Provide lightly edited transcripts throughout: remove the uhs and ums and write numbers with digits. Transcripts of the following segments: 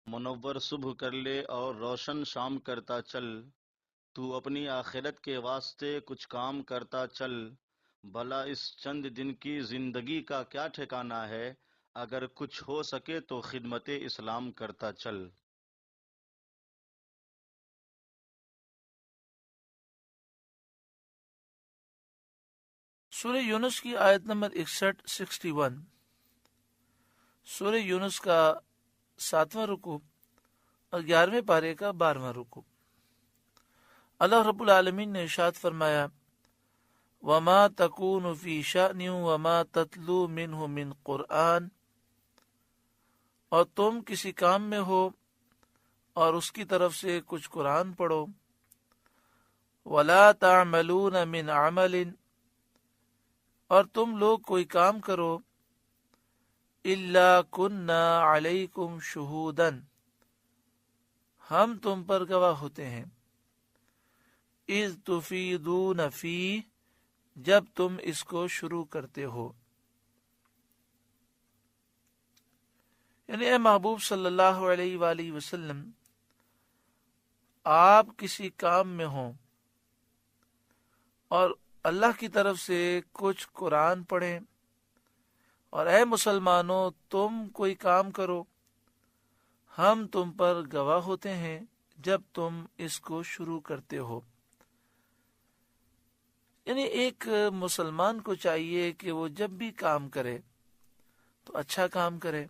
منور صبح کر لے اور روشن شام کرتا چل، تو اپنی آخرت کے واسطے کچھ کام کرتا چل، بھلا اس چند دن کی زندگی کا کیا ٹھکانہ ہے، اگر کچھ ہو سکے تو خدمت اسلام کرتا چل۔ سورہ یونس کی آیت نمبر 61 سورہ یونس کا 7واں رکوع اور 11ویں پارے کا 12واں رکوع۔ اللہ رب العالمین نے ارشاد فرمایا، وما تکون فی شأن وما تتلو منہ من قرآن، اور تم کسی کام میں ہو اور اس کی طرف سے کچھ قرآن پڑھو، ولا تعملون من عمل، اور تم لوگ کوئی کام کرو، الا کننا علیکم شہودا، ہم تم پر گواہ ہوتے ہیں، اذ تفیدون فیہ، جب تم اس کو شروع کرتے ہو۔ یعنی اے محبوب صلی اللہ علیہ وآلہ وسلم، آپ کسی کام میں ہوں اور اللہ کی طرف سے کچھ قرآن پڑھیں، اور اے مسلمانوں تم کوئی کام کرو، ہم تم پر گواہ ہوتے ہیں جب تم اس کو شروع کرتے ہو۔ یعنی ایک مسلمان کو چاہیے کہ وہ جب بھی کام کرے تو اچھا کام کرے،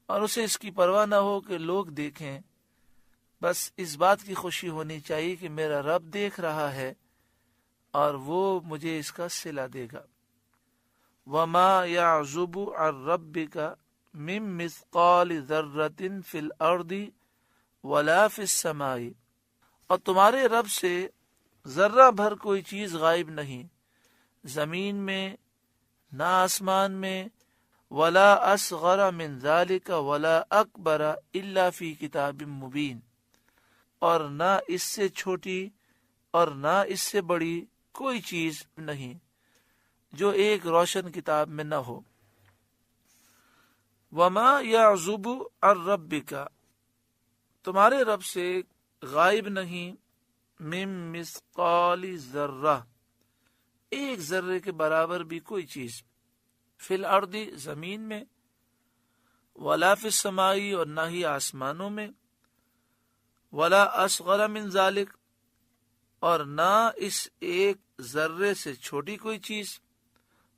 اور اسے اس کی پرواہ نہ ہو کہ لوگ دیکھیں، بس اس بات کی خوشی ہونی چاہیے کہ میرا رب دیکھ رہا ہے اور وہ مجھے اس کا صلہ دے گا۔ وما يعزب عن ربك من مثقال ذرة في الارض ولا في السماء، اور تمہارے رب سے ذرہ بھر کوئی چیز غائب نہیں، زمین میں نہ آسمان میں، ولا اصغر من ذلك ولا اکبر الا فی کتاب مبین، اور نہ اس سے چھوٹی اور نہ اس سے بڑی کوئی چیز نہیں جو ایک روشن کتاب میں نہ ہو۔ وما یعزب عن ربک، تمہارے رب سے غائب نہیں، من مثقال ذرہ، ایک ذرے کے برابر بھی کوئی چیز، فی الارض، زمین میں، ولا فی السماء، اور نہ ہی آسمانوں میں، ولا اصغر من ذالک، اور نہ اس ایک ذرے سے چھوٹی کوئی چیز،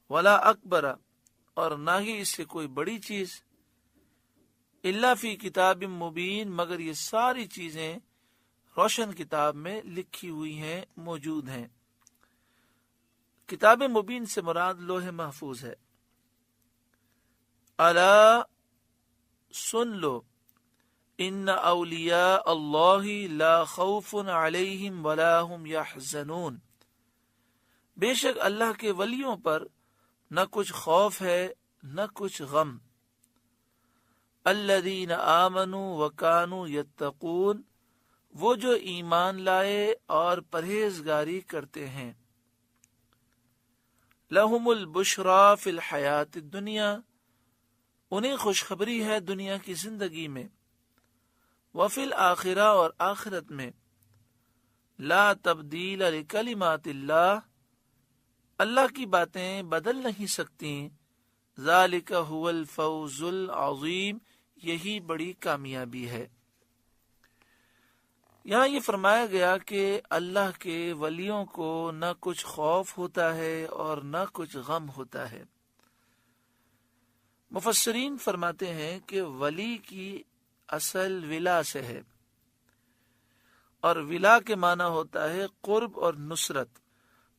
ولا اکبر، اور نہ ہی اس سے کوئی بڑی چیز، الا فی کتاب مبین، مگر یہ ساری چیزیں روشن کتاب میں لکھی ہوئی ہیں، موجود ہیں۔ کتاب مبین سے مراد لوح محفوظ ہے۔ الا، سن لو، ان اولیاء اللہ لا خوف علیہم ولا هم یحزنون، بے شک اللہ کے ولیوں پر نہ کچھ خوف ہے نہ کچھ غم۔ الذین آمنوا وکانوا یتقون، وہ جو ایمان لائے اور پرہیزگاری کرتے ہیں۔ لہم البشری فی الحیات الدنیا، انہیں خوشخبری ہے دنیا کی زندگی میں، وفی الآخرہ، اور آخرت میں، لا تبدیل لکلمات اللہ، اللہ کی باتیں بدل نہیں سکتی، ذالک هو الفوز العظیم، یہی بڑی کامیابی ہے۔ یہاں یہ فرمایا گیا کہ اللہ کے ولیوں کو نہ کچھ خوف ہوتا ہے اور نہ کچھ غم ہوتا ہے۔ مفسرین فرماتے ہیں کہ ولی کی اصل ولا سے ہے، اور ولا کے معنی ہوتا ہے قرب اور نصرت۔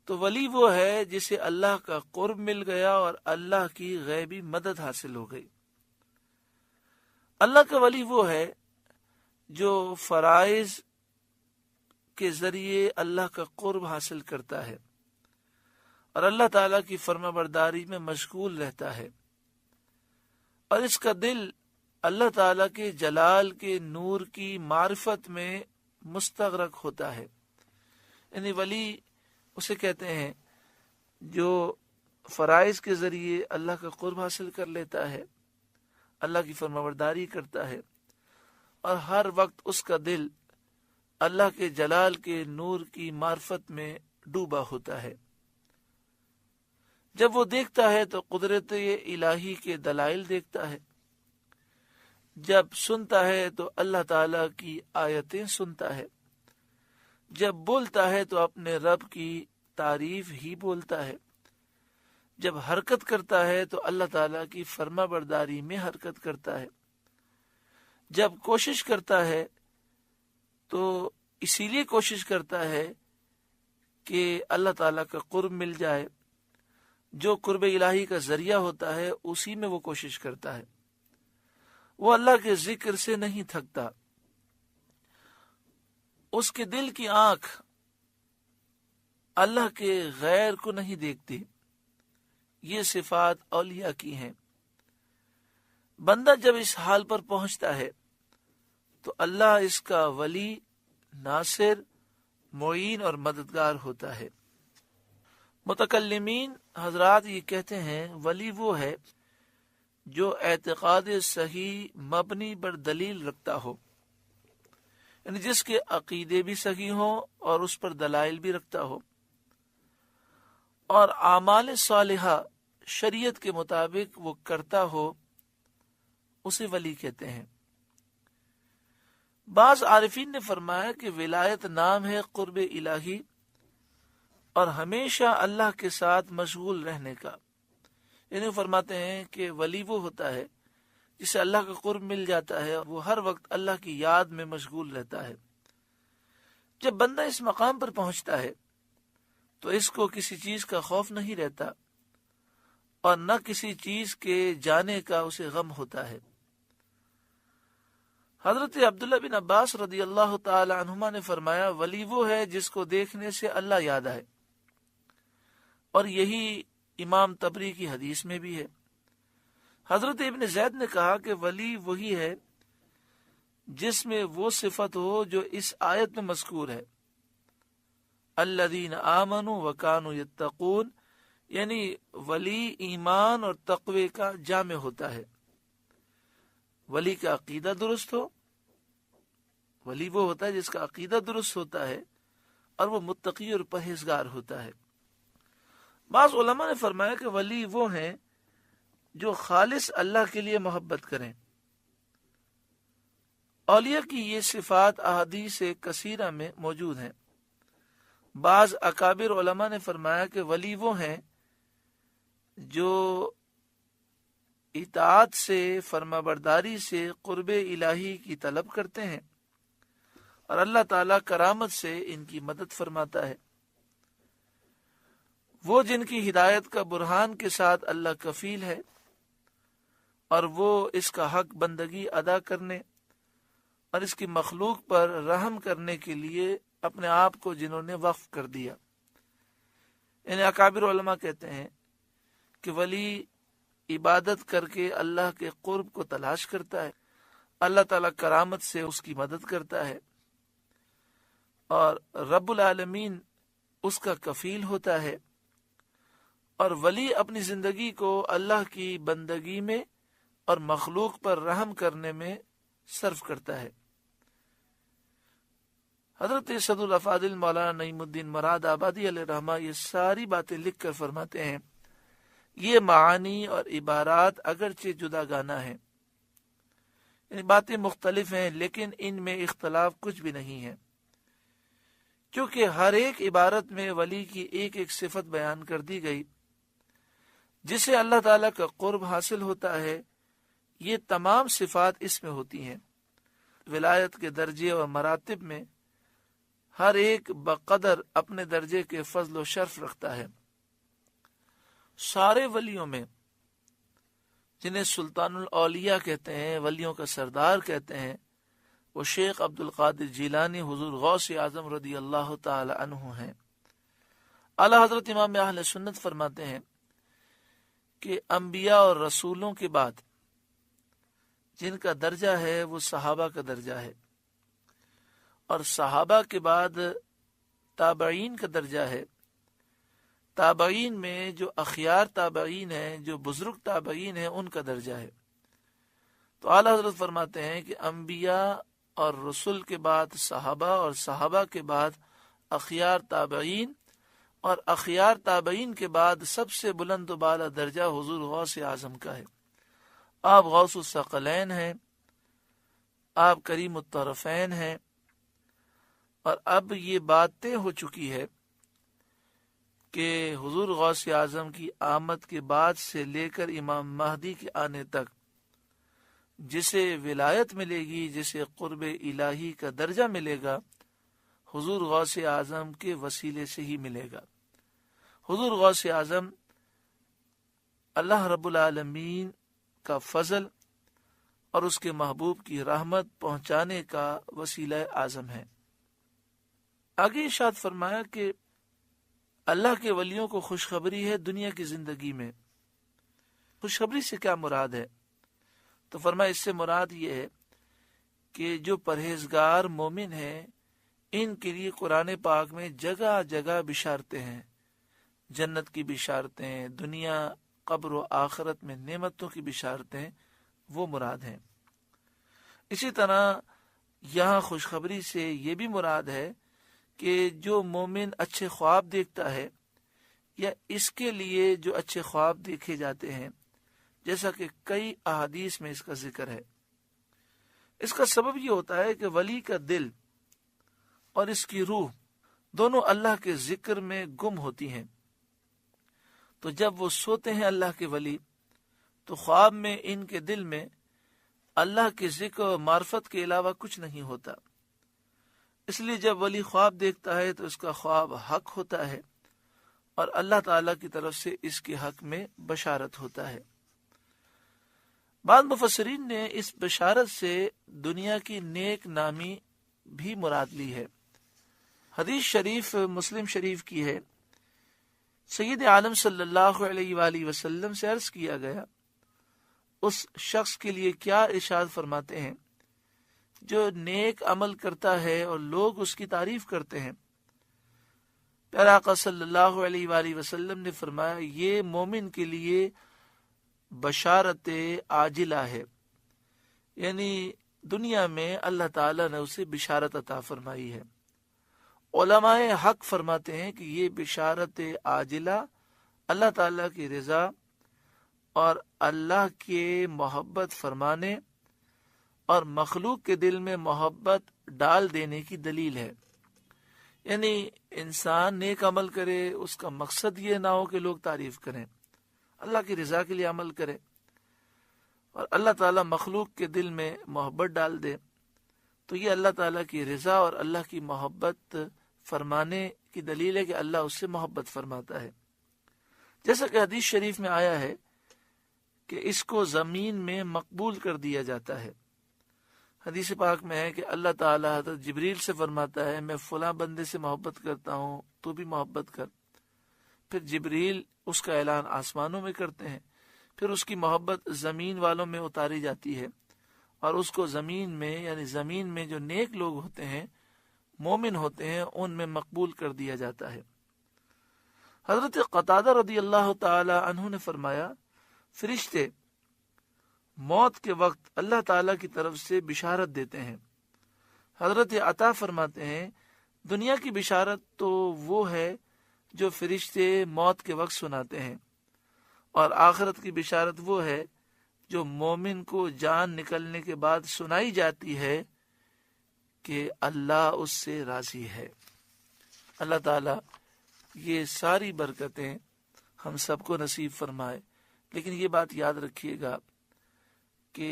تو ولی وہ ہے جسے اللہ کا قرب مل گیا اور اللہ کی غیبی مدد حاصل ہو گئی۔ اللہ کا ولی وہ ہے جو فرائض کے ذریعے اللہ کا قرب حاصل کرتا ہے اور اللہ تعالیٰ کی فرما برداری میں مشغول رہتا ہے، اور اس کا دل اللہ تعالیٰ کے جلال کے نور کی معرفت میں مستغرق ہوتا ہے۔ یعنی ولی اسے کہتے ہیں جو فرائض کے ذریعے اللہ کا قرب حاصل کر لیتا ہے، اللہ کی فرمانبرداری کرتا ہے، اور ہر وقت اس کا دل اللہ کے جلال کے نور کی معرفت میں ڈوبا ہوتا ہے۔ جب وہ دیکھتا ہے تو قدرت الہی کے دلائل دیکھتا ہے، جب سنتا ہے تو اللہ تعالی کی آیتیں سنتا ہے، جب بولتا ہے تو اپنے رب کی تعریف ہی بولتا ہے، جب حرکت کرتا ہے تو اللہ تعالیٰ کی فرما برداری میں حرکت کرتا ہے، جب کوشش کرتا ہے تو اسی لیے کوشش کرتا ہے کہ اللہ تعالیٰ کا قرب مل جائے۔ جو قرب الہی کا ذریعہ ہوتا ہے اسی میں وہ کوشش کرتا ہے۔ وہ اللہ کے ذکر سے نہیں تھکتا، اس کے دل کی آنکھ اللہ کے غیر کو نہیں دیکھتی۔ یہ صفات اولیاء کی ہیں۔ بندہ جب اس حال پر پہنچتا ہے تو اللہ اس کا ولی، ناصر، معین اور مددگار ہوتا ہے۔ متکلمین حضرات یہ کہتے ہیں ولی وہ ہے جو اعتقاد صحیح مبنی بر دلیل رکھتا ہو، یعنی جس کے عقیدے بھی صحیح ہوں اور اس پر دلائل بھی رکھتا ہو، اور اعمال صالحہ شریعت کے مطابق وہ کرتا ہو، اسے ولی کہتے ہیں۔ بعض عارفین نے فرمایا کہ ولایت نام ہے قرب الہی اور ہمیشہ اللہ کے ساتھ مشغول رہنے کا، یعنی فرماتے ہیں کہ ولی وہ ہوتا ہے جسے اللہ کا قرب مل جاتا ہے، وہ ہر وقت اللہ کی یاد میں مشغول رہتا ہے۔ جب بندہ اس مقام پر پہنچتا ہے تو اس کو کسی چیز کا خوف نہیں رہتا اور نہ کسی چیز کے جانے کا اسے غم ہوتا ہے۔ حضرت عبداللہ بن عباس رضی اللہ تعالی عنہما نے فرمایا ولی وہ ہے جس کو دیکھنے سے اللہ یاد آئے، اور یہی امام طبری کی حدیث میں بھی ہے۔ حضرت ابن زید نے کہا کہ ولی وہی ہے جس میں وہ صفت ہو جو اس آیت میں مذکور ہے، الذین آمنوا وکانوا یتقون، یعنی ولی ایمان اور تقوی کا جامع ہوتا ہے۔ ولی کا عقیدہ درست ہو، ولی وہ ہوتا ہے جس کا عقیدہ درست ہوتا ہے اور وہ متقی اور پرہیزگار ہوتا ہے۔ بعض علماء نے فرمایا کہ ولی وہ ہیں جو خالص اللہ کے لیے محبت کریں۔ اولیاء کی یہ صفات احادیث کثیرہ میں موجود ہیں۔ بعض اکابر علماء نے فرمایا کہ ولی وہ ہیں جو اطاعت سے، فرما برداری سے قرب الہی کی طلب کرتے ہیں، اور اللہ تعالیٰ کرامت سے ان کی مدد فرماتا ہے۔ وہ جن کی ہدایت کا برہان کے ساتھ اللہ کفیل ہے، اور وہ اس کا حق بندگی ادا کرنے اور اس کی مخلوق پر رحم کرنے کے لیے اپنے آپ کو جنہوں نے وقف کر دیا۔ انہیں اکابر علماء کہتے ہیں کہ ولی عبادت کر کے اللہ کے قرب کو تلاش کرتا ہے، اللہ تعالیٰ کرامت سے اس کی مدد کرتا ہے، اور رب العالمین اس کا کفیل ہوتا ہے، اور ولی اپنی زندگی کو اللہ کی بندگی میں اور مخلوق پر رحم کرنے میں صرف کرتا ہے۔ حضرت صدر الافاضل مولانا نعیم الدین مراد آبادی علیہ رحمہ یہ ساری باتیں لکھ کر فرماتے ہیں یہ معانی اور عبارات اگرچہ جدا گانا ہیں، یعنی باتیں مختلف ہیں، لیکن ان میں اختلاف کچھ بھی نہیں ہے، کیونکہ ہر ایک عبارت میں ولی کی ایک ایک صفت بیان کر دی گئی جسے اللہ تعالیٰ کا قرب حاصل ہوتا ہے۔ یہ تمام صفات اس میں ہوتی ہیں۔ ولایت کے درجے اور مراتب میں ہر ایک بقدر اپنے درجے کے فضل و شرف رکھتا ہے۔ سارے ولیوں میں جنہیں سلطان الاولیاء کہتے ہیں، ولیوں کا سردار کہتے ہیں، وہ شیخ عبد القادر جیلانی حضور غوث اعظم رضی اللہ تعالی عنہ ہیں۔ اعلیٰ حضرت امام اہل سنت فرماتے ہیں کہ انبیاء اور رسولوں کے بعد جن کا درجہ ہے وہ صحابہ کا درجہ ہے، اور صحابہ کے بعد تابعین کا درجہ ہے۔ تابعین میں جو اخیار تابعین ہیں، جو بزرگ تابعین ہیں، ان کا درجہ ہے۔ تو اعلیٰ حضرت فرماتے ہیں کہ انبیاء اور رسول کے بعد صحابہ اور صحابہ کے بعد اخیار تابعین اور اخیار تابعین کے بعد سب سے بلند و بالا درجہ حضور غوث اعظم کا ہے۔ آپ غوث الثقلین ہیں، آپ کریم الطرفین ہیں، اور اب یہ بات طے ہو چکی ہے کہ حضور غوث اعظم کی آمد کے بعد سے لے کر امام مہدی کے آنے تک جسے ولایت ملے گی، جسے قرب الہی کا درجہ ملے گا، حضور غوث اعظم کے وسیلے سے ہی ملے گا۔ حضور غوث اعظم اللہ رب العالمین کا فضل اور اس کے محبوب کی رحمت پہنچانے کا وسیلہ اعظم ہے۔ آگے ارشاد فرمایا کہ اللہ کے ولیوں کو خوشخبری ہے دنیا کی زندگی میں۔ خوشخبری سے کیا مراد ہے؟ تو فرمایا اس سے مراد یہ ہے کہ جو پرہیزگار مومن ہیں ان کے لیے قرآن پاک میں جگہ جگہ بشارتیں ہیں، جنت کی بشارتیں، دنیا قبر و آخرت میں نعمتوں کی بشارتیں، وہ مراد ہیں۔ اسی طرح یہاں خوشخبری سے یہ بھی مراد ہے کہ جو مومن اچھے خواب دیکھتا ہے یا اس کے لیے جو اچھے خواب دیکھے جاتے ہیں، جیسا کہ کئی احادیث میں اس کا ذکر ہے، اس کا سبب یہ ہوتا ہے کہ ولی کا دل اور اس کی روح دونوں اللہ کے ذکر میں گم ہوتی ہیں۔ تو جب وہ سوتے ہیں اللہ کے ولی تو خواب میں ان کے دل میں اللہ کے ذکر و معرفت کے علاوہ کچھ نہیں ہوتا، اس لیے جب ولی خواب دیکھتا ہے تو اس کا خواب حق ہوتا ہے اور اللہ تعالی کی طرف سے اس کے حق میں بشارت ہوتا ہے۔ بعض مفسرین نے اس بشارت سے دنیا کی نیک نامی بھی مراد لی ہے۔ حدیث شریف مسلم شریف کی ہے، سید عالم صلی اللہ علیہ وآلہ وسلم سے عرض کیا گیا اس شخص کے لیے کیا ارشاد فرماتے ہیں جو نیک عمل کرتا ہے اور لوگ اس کی تعریف کرتے ہیں؟ پیارا آقا صلی اللہ علیہ وآلہ وسلم نے فرمایا یہ مومن کے لیے بشارت عاجلہ ہے، یعنی دنیا میں اللہ تعالیٰ نے اسے بشارت عطا فرمائی ہے۔ علماء حق فرماتے ہیں کہ یہ بشارت عاجلہ اللہ تعالیٰ کی رضا اور اللہ کے محبت فرمانے اور مخلوق کے دل میں محبت ڈال دینے کی دلیل ہے۔ یعنی انسان نیک عمل کرے، اس کا مقصد یہ نہ ہو کہ لوگ تعریف کریں، اللہ کی رضا کے لیے عمل کرے، اور اللہ تعالیٰ مخلوق کے دل میں محبت ڈال دے، تو یہ اللہ تعالیٰ کی رضا اور اللہ کی محبت فرمانے کی دلیل ہے کہ اللہ اس سے محبت فرماتا ہے۔ جیسا کہ حدیث شریف میں آیا ہے کہ اس کو زمین میں مقبول کر دیا جاتا ہے۔ حدیث پاک میں ہے کہ اللہ تعالیٰ حضرت جبریل سے فرماتا ہے میں فلاں بندے سے محبت کرتا ہوں، تو بھی محبت کر۔ پھر جبریل اس کا اعلان آسمانوں میں کرتے ہیں، پھر اس کی محبت زمین والوں میں اتاری جاتی ہے اور اس کو زمین میں، یعنی زمین میں جو نیک لوگ ہوتے ہیں، مومن ہوتے ہیں، ان میں مقبول کر دیا جاتا ہے۔ حضرت قتادہ رضی اللہ تعالی عنہ نے فرمایا فرشتے موت کے وقت اللہ تعالیٰ کی طرف سے بشارت دیتے ہیں۔ حضرت عطا فرماتے ہیں دنیا کی بشارت تو وہ ہے جو فرشتے موت کے وقت سناتے ہیں، اور آخرت کی بشارت وہ ہے جو مومن کو جان نکلنے کے بعد سنائی جاتی ہے کہ اللہ اس سے راضی ہے۔ اللہ تعالیٰ یہ ساری برکتیں ہم سب کو نصیب فرمائے، لیکن یہ بات یاد رکھیے گا کہ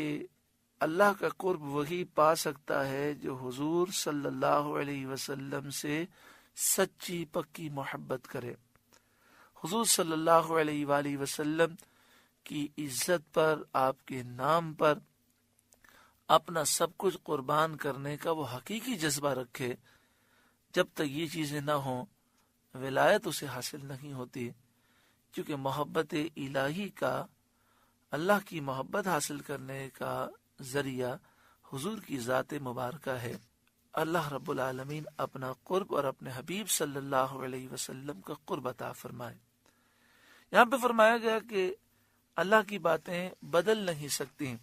اللہ کا قرب وہی پا سکتا ہے جو حضور صلی اللہ علیہ وسلم سے سچی پکی محبت کرے۔ حضور صلی اللہ علیہ وآلہ وسلم کی عزت پر، آپ کے نام پر اپنا سب کچھ قربان کرنے کا وہ حقیقی جذبہ رکھے۔ جب تک یہ چیزیں نہ ہوں ولایت اسے حاصل نہیں ہوتی، کیونکہ محبت الہی کا، اللہ کی محبت حاصل کرنے کا ذریعہ حضور کی ذات مبارکہ ہے۔ اللہ رب العالمین اپنا قرب اور اپنے حبیب صلی اللہ علیہ وسلم کا قرب عطا فرمائے۔ یہاں پہ فرمایا گیا کہ اللہ کی باتیں بدل نہیں سکتی،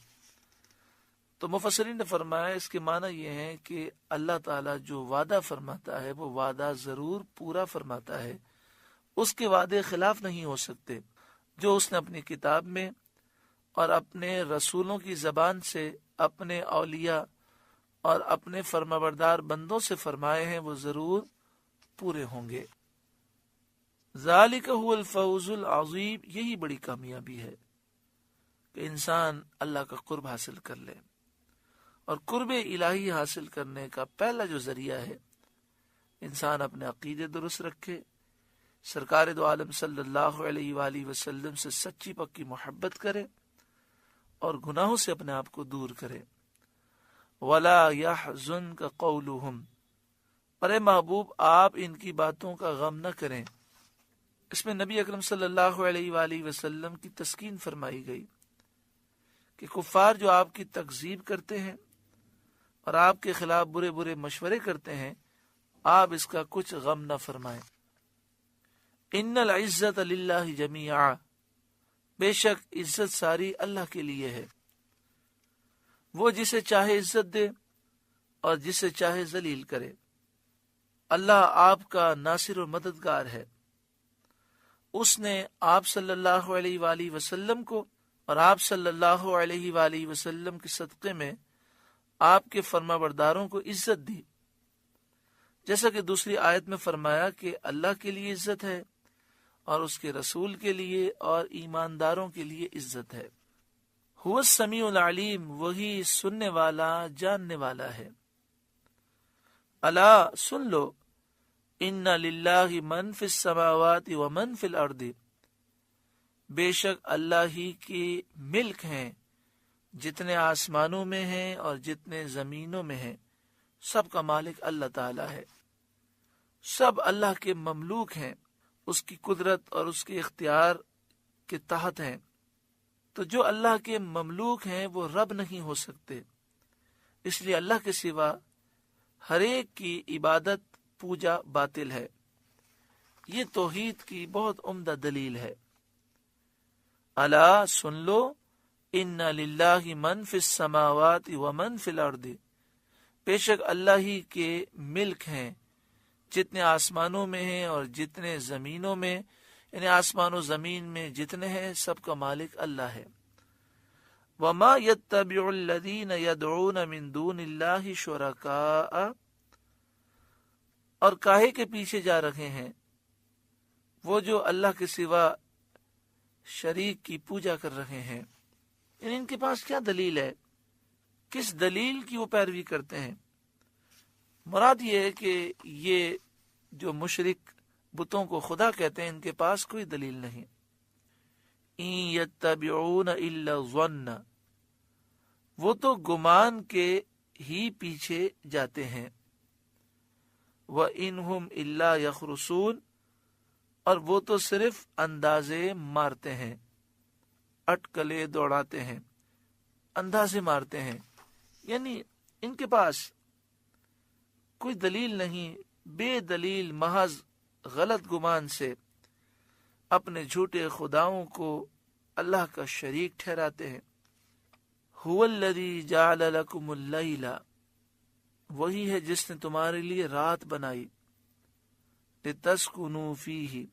تو مفسرین نے فرمایا اس کے معنی یہ ہے کہ اللہ تعالیٰ جو وعدہ فرماتا ہے وہ وعدہ ضرور پورا فرماتا ہے، اس کے وعدے خلاف نہیں ہو سکتے۔ جو اس نے اپنی کتاب میں اور اپنے رسولوں کی زبان سے اپنے اولیاء اور اپنے فرمانبردار بندوں سے فرمائے ہیں وہ ضرور پورے ہوں گے۔ ذالک هو الفوز العظیم، یہی بڑی کامیابی ہے کہ انسان اللہ کا قرب حاصل کر لے، اور قرب الہی حاصل کرنے کا پہلا جو ذریعہ ہے انسان اپنے عقیدے درست رکھے، سرکار دو عالم صلی اللہ علیہ وآلہ وسلم سے سچی پکی محبت کرے اور گناہوں سے اپنے آپ کو دور کرے۔ وَلَا يَحْزُنْكَ قَوْلُهُمْ، اور اے محبوب آپ ان کی باتوں کا غم نہ کریں۔ اس میں نبی اکرم صلی اللہ علیہ وآلہ وسلم کی تسکین فرمائی گئی کہ کفار جو آپ کی تکذیب کرتے ہیں اور آپ کے خلاف برے برے مشورے کرتے ہیں، آپ اس کا کچھ غم نہ فرمائیں۔ ان العزت للہ جمیعا، بے شک عزت ساری اللہ کے لیے ہے، وہ جسے چاہے عزت دے اور جسے چاہے ذلیل کرے۔ اللہ آپ کا ناصر و مددگار ہے، اس نے آپ صلی اللہ علیہ وآلہ وسلم کو اور آپ صلی اللہ علیہ وآلہ وسلم کے صدقے میں آپ کے فرمانبرداروں کو عزت دی، جیسا کہ دوسری آیت میں فرمایا کہ اللہ کے لیے عزت ہے اور اس کے رسول کے لیے اور ایمانداروں کے لیے عزت ہے۔ هو السمیع العلیم، وہی سننے والا جاننے والا ہے۔ الا سن لو، ان للہ من فی السماوات ومن فی الارض، بے شک اللہ ہی کی ملک ہیں جتنے آسمانوں میں ہیں اور جتنے زمینوں میں ہیں، سب کا مالک اللہ تعالی ہے، سب اللہ کے مملوک ہیں، اس کی قدرت اور اس کے اختیار کے تحت ہیں۔ تو جو اللہ کے مملوک ہیں وہ رب نہیں ہو سکتے، اس لیے اللہ کے سوا ہر ایک کی عبادت پوجا باطل ہے۔ یہ توحید کی بہت عمدہ دلیل ہے۔ الا سن لو، ان للہ من فی السماوات ومن فی الارض، بے شک اللہ ہی کے ملک ہیں جتنے آسمانوں میں ہیں اور جتنے زمینوں میں، یعنی آسمان و زمین میں جتنے ہیں سب کا مالک اللہ ہے۔ وما يتبع الذین يدعون من دون اللہ شرکاء، اور کاہے کے پیچھے جا رہے ہیں وہ جو اللہ کے سوا شریک کی پوجا کر رہے ہیں، یعنی ان کے پاس کیا دلیل ہے، کس دلیل کی وہ پیروی کرتے ہیں؟ مراد یہ ہے کہ یہ جو مشرک بتوں کو خدا کہتے ہیں ان کے پاس کوئی دلیل نہیں۔ ان یتبعون الا الظن، وہ تو گمان کے ہی پیچھے جاتے ہیں۔ وَإِنْهُمْ إِلَّا يَخْرُصُونَ، اور وہ تو صرف اندازے مارتے ہیں، اٹکلے دوڑاتے ہیں، اندازے مارتے ہیں، یعنی ان کے پاس کوئی دلیل نہیں، بے دلیل محض غلط گمان سے اپنے جھوٹے خداؤں کو اللہ کا شریک ٹھہراتے ہیں۔ هُوَ الَّذِي جَعَلَ لَكُمُ اللَّيْلَ، وہی ہے جس نے تمہارے لیے رات بنائی، لِتَسْكُنُوا فِيهِ،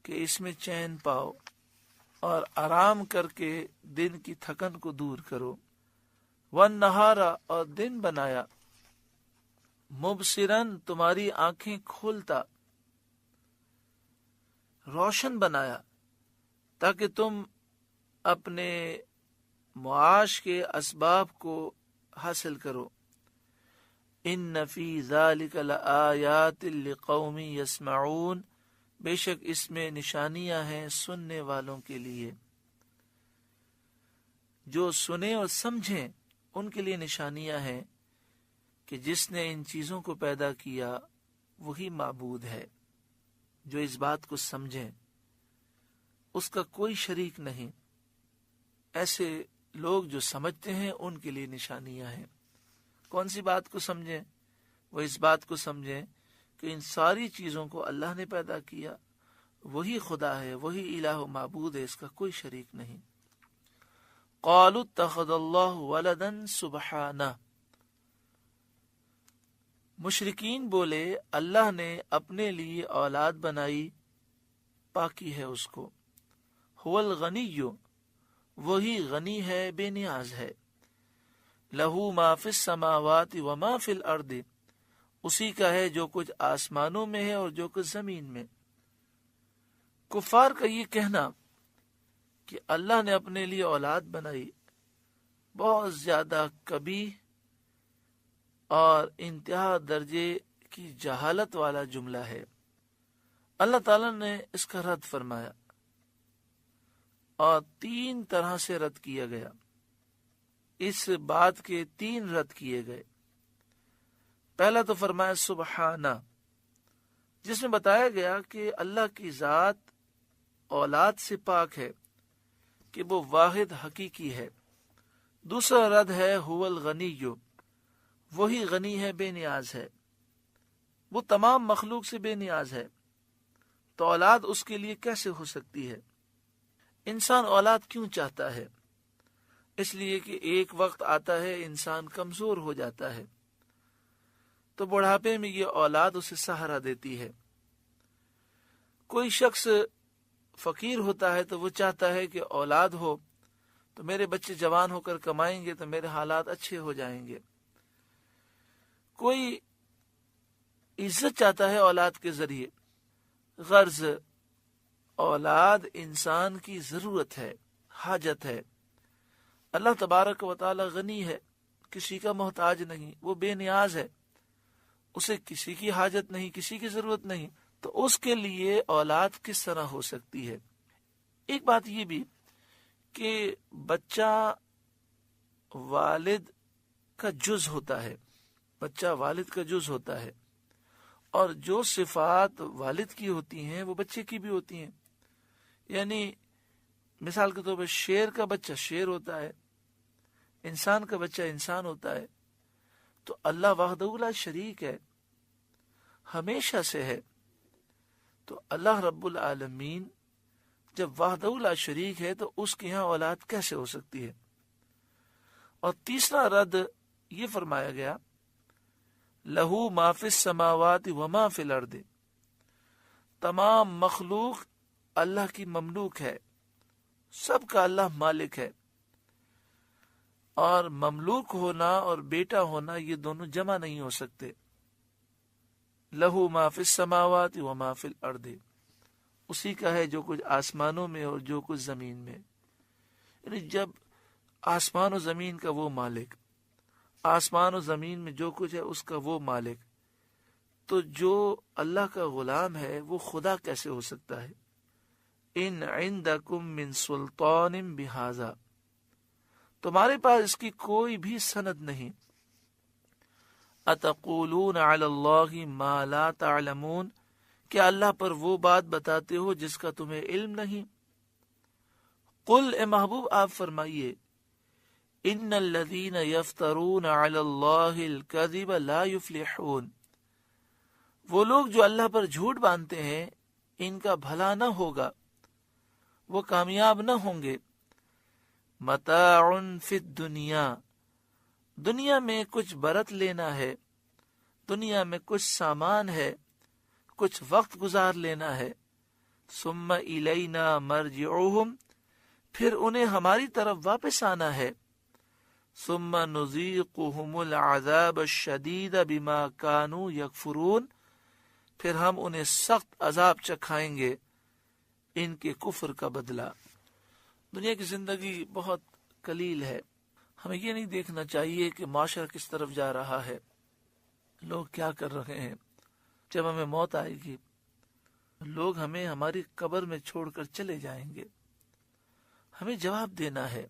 کہ اس میں چین پاؤ اور آرام کر کے دن کی تھکن کو دور کرو۔ وَالنَّهَارَ، اور دن بنایا، مبصراً، تمہاری آنکھیں کھولتا، روشن بنایا تاکہ تم اپنے معاش کے اسباب کو حاصل کرو۔ ان فی ذلک لآیات لقوم یسمعون، بے شک اس میں نشانیاں ہیں سننے والوں کے لیے، جو سنیں اور سمجھیں ان کے لیے نشانیاں ہیں کہ جس نے ان چیزوں کو پیدا کیا وہی معبود ہے۔ جو اس بات کو سمجھیں اس کا کوئی شریک نہیں، ایسے لوگ جو سمجھتے ہیں ان کے لیے نشانیاں ہیں۔ کون سی بات کو سمجھیں؟ وہ اس بات کو سمجھیں کہ ان ساری چیزوں کو اللہ نے پیدا کیا، وہی خدا ہے، وہی الہ و معبود ہے، اس کا کوئی شریک نہیں۔ قالوا اتخذ اللہ ولدا سبحانہ، مشرکین بولے اللہ نے اپنے لیے اولاد بنائی، پاکی ہے اس کو، هو الغنی، وہی غنی ہے، بے نیاز ہے، لہو ما فی السماوات وما فی الارض، اسی کا ہے جو کچھ آسمانوں میں ہے اور جو کچھ زمین میں۔ کفار کا یہ کہنا کہ اللہ نے اپنے لیے اولاد بنائی بہت زیادہ کبیح اور انتہا درجے کی جہالت والا جملہ ہے۔ اللہ تعالیٰ نے اس کا رد فرمایا اور 3 طرح سے رد کیا گیا۔ اس بات کے 3 رد کیے گئے۔ پہلا تو فرمایا سبحانہ، جس میں بتایا گیا کہ اللہ کی ذات اولاد سے پاک ہے، کہ وہ واحد حقیقی ہے۔ دوسرا رد ہے هو الغنی، وہی غنی ہے، بے نیاز ہے، وہ تمام مخلوق سے بے نیاز ہے، تو اولاد اس کے لیے کیسے ہو سکتی ہے؟ انسان اولاد کیوں چاہتا ہے؟ اس لیے کہ ایک وقت آتا ہے انسان کمزور ہو جاتا ہے، تو بڑھاپے میں یہ اولاد اسے سہارا دیتی ہے۔ کوئی شخص فقیر ہوتا ہے تو وہ چاہتا ہے کہ اولاد ہو تو میرے بچے جوان ہو کر کمائیں گے تو میرے حالات اچھے ہو جائیں گے۔ کوئی عزت چاہتا ہے اولاد کے ذریعے۔ غرض اولاد انسان کی ضرورت ہے، حاجت ہے۔ اللہ تبارک و تعالی غنی ہے، کسی کا محتاج نہیں، وہ بے نیاز ہے، اسے کسی کی حاجت نہیں، کسی کی ضرورت نہیں، تو اس کے لیے اولاد کس طرح ہو سکتی ہے؟ ایک بات یہ بھی کہ بچہ والد کا جز ہوتا ہے، بچہ والد کا جز ہوتا ہے، اور جو صفات والد کی ہوتی ہیں وہ بچے کی بھی ہوتی ہیں۔ یعنی مثال کے طور پر شیر کا بچہ شیر ہوتا ہے، انسان کا بچہ انسان ہوتا ہے۔ تو اللہ وحدہ لا شریک ہے، ہمیشہ سے ہے، تو اللہ رب العالمین جب وحدہ لا شریک ہے تو اس کے یہاں اولاد کیسے ہو سکتی ہے؟ اور تیسرا رد یہ فرمایا گیا لہو ما فی السماوات وما فی الارض، تمام مخلوق اللہ کی مملوک ہے، سب کا اللہ مالک ہے، اور مملوک ہونا اور بیٹا ہونا یہ دونوں جمع نہیں ہو سکتے۔ لہو ما فی السماوات وما فی الارض، اسی کا ہے جو کچھ آسمانوں میں اور جو کچھ زمین میں۔ یعنی جب آسمان و زمین کا وہ مالک، آسمان و زمین میں جو کچھ ہے اس کا وہ مالک، تو جو اللہ کا غلام ہے وہ خدا کیسے ہو سکتا ہے؟ ان عندکم من سلطان بہذا، تمہارے پاس اس کی کوئی بھی سند نہیں۔ اتقولون علی اللہ ما لا تعلمون، کیا اللہ پر وہ بات بتاتے ہو جس کا تمہیں علم نہیں؟ قل، اے محبوب آپ فرمائیے، ان الذین یفترون علی اللہ الکذب لا یفلحون، وہ لوگ جو اللہ پر جھوٹ باندھتے ہیں ان کا بھلا نہ ہوگا، وہ کامیاب نہ ہوں گے۔ متاع فی الدنیا، دنیا میں کچھ برت لینا ہے، دنیا میں کچھ سامان ہے، کچھ وقت گزار لینا ہے۔ ثم الینا مرجعہم، پھر انہیں ہماری طرف واپس آنا ہے۔ ثم نذیقہم العذاب الشدید بما کانوا یکفرون، پھر ہم انہیں سخت عذاب چکھائیں گے ان کے کفر کا بدلہ۔ دنیا کی زندگی بہت قلیل ہے، ہمیں یہ نہیں دیکھنا چاہیے کہ معاشرہ کس طرف جا رہا ہے، لوگ کیا کر رہے ہیں۔ جب ہمیں موت آئے گی، لوگ ہمیں ہماری قبر میں چھوڑ کر چلے جائیں گے، ہمیں جواب دینا ہے۔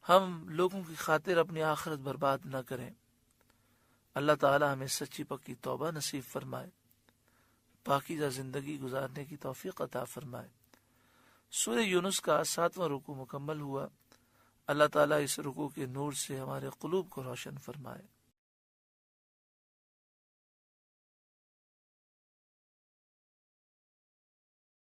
ہم لوگوں کی خاطر اپنی آخرت برباد نہ کریں۔ اللہ تعالی ہمیں سچی پکی توبہ نصیب فرمائے، پاکیزہ زندگی گزارنے کی توفیق عطا فرمائے۔ سورہ یونس کا 7واں رکوع مکمل ہوا۔ اللہ تعالیٰ اس رکوع کے نور سے ہمارے قلوب کو روشن فرمائے۔